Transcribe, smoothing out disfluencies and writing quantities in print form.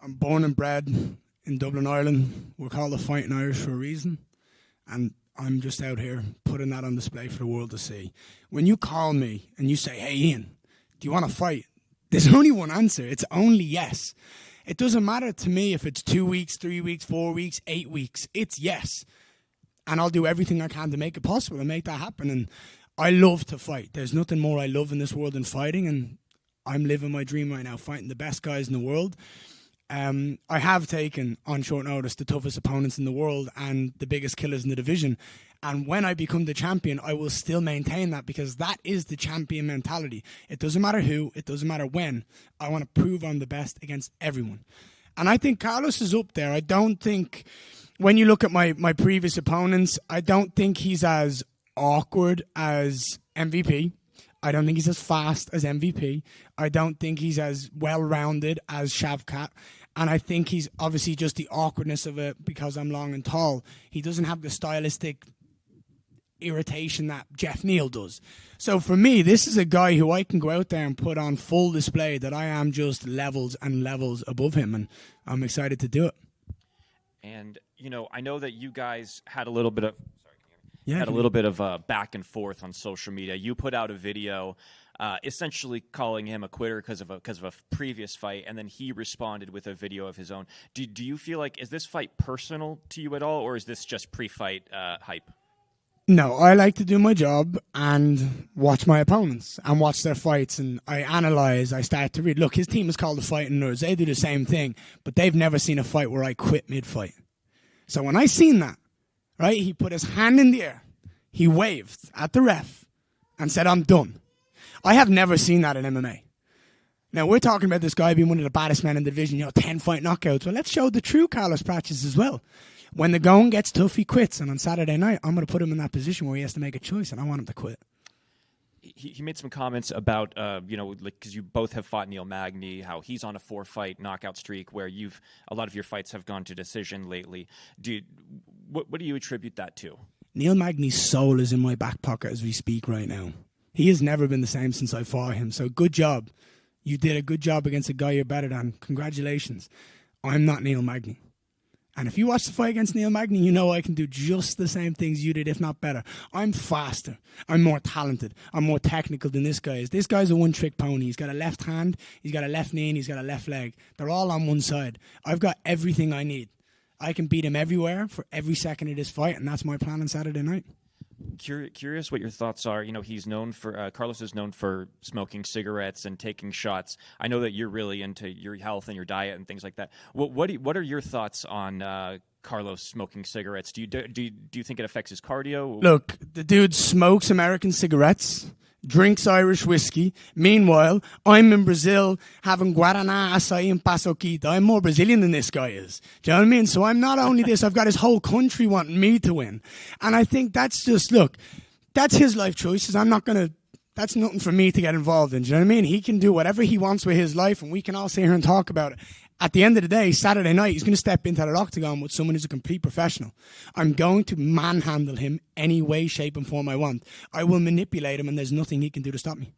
I'm born and bred in Dublin, Ireland. We're called the Fighting Irish for a reason. And I'm just out here putting that on display for the world to see. When you call me and you say, hey, Ian, do you want to fight? There's only one answer. It's only yes. It doesn't matter to me if it's 2 weeks, 3 weeks, 4 weeks, 8 weeks. It's yes. And I'll do everything I can to make it possible and make that happen. And I love to fight. There's nothing more I love in this world than fighting. And I'm living my dream right now, fighting the best guys in the world. I have taken, on short notice, the toughest opponents in the world and the biggest killers in the division. And when I become the champion, I will still maintain that, because that is the champion mentality. It doesn't matter who, it doesn't matter when. I want to prove I'm the best against everyone. And I think Carlos is up there. I don't think, when you look at my previous opponents, I don't think he's as awkward as MVP. I don't think he's as fast as MVP. I don't think he's as well-rounded as Shavkat. And I think he's obviously just the awkwardness of it because I'm long and tall. He doesn't have the stylistic irritation that Jeff Neal does. So for me, this is a guy who I can go out there and put on full display that I am just levels and levels above him. And I'm excited to do it. And, you know, I know that you guys had a little bit of... had a little bit of back and forth on social media. You put out a video essentially calling him a quitter because of a previous fight, and then he responded with a video of his own. Do you feel like, is this fight personal to you at all, or is this just pre-fight hype? No, I like to do my job and watch my opponents and watch their fights, and I analyze, I start to read. Look, his team is called the Fighting Nerds. They do the same thing, but they've never seen a fight where I quit mid-fight. So when I seen that, right, he put his hand in the air, he waved at the ref and said, I'm done. I have never seen that in MMA. Now, we're talking about this guy being one of the baddest men in the division, 10-fight knockouts. Well, let's show the true Carlos Prates as well. When the going gets tough, he quits. And on Saturday night, I'm going to put him in that position where he has to make a choice, and I want him to quit. He made some comments about, because you both have fought Neil Magny, how he's on a 4-fight knockout streak where a lot of your fights have gone to decision lately. What do you attribute that to? Neil Magny's soul is in my back pocket as we speak right now. He has never been the same since I fought him. So good job. You did a good job against a guy you're better than. Congratulations. I'm not Neil Magny. And if you watch the fight against Neil Magny, you know I can do just the same things you did, if not better. I'm faster. I'm more talented. I'm more technical than this guy is. This guy's a one-trick pony. He's got a left hand, he's got a left knee, and he's got a left leg. They're all on one side. I've got everything I need. I can beat him everywhere for every second of this fight, and that's my plan on Saturday night. Curious what your thoughts are. He's known for Carlos is known for smoking cigarettes and taking shots. I know that you're really into your health and your diet and things like that. What are your thoughts on Carlos smoking cigarettes? Do you think it affects his cardio? Look, the dude smokes American cigarettes, drinks Irish whiskey. Meanwhile, I'm in Brazil having Guaraná, açaí, and paçoquita. I'm more Brazilian than this guy is. Do you know what I mean? So I'm not only this, I've got his whole country wanting me to win. And I think that's just, look, that's his life choices. That's nothing for me to get involved in. Do you know what I mean? He can do whatever he wants with his life, and we can all sit here and talk about it. At the end of the day, Saturday night, he's going to step into that octagon with someone who's a complete professional. I'm going to manhandle him any way, shape, and form I want. I will manipulate him, and there's nothing he can do to stop me.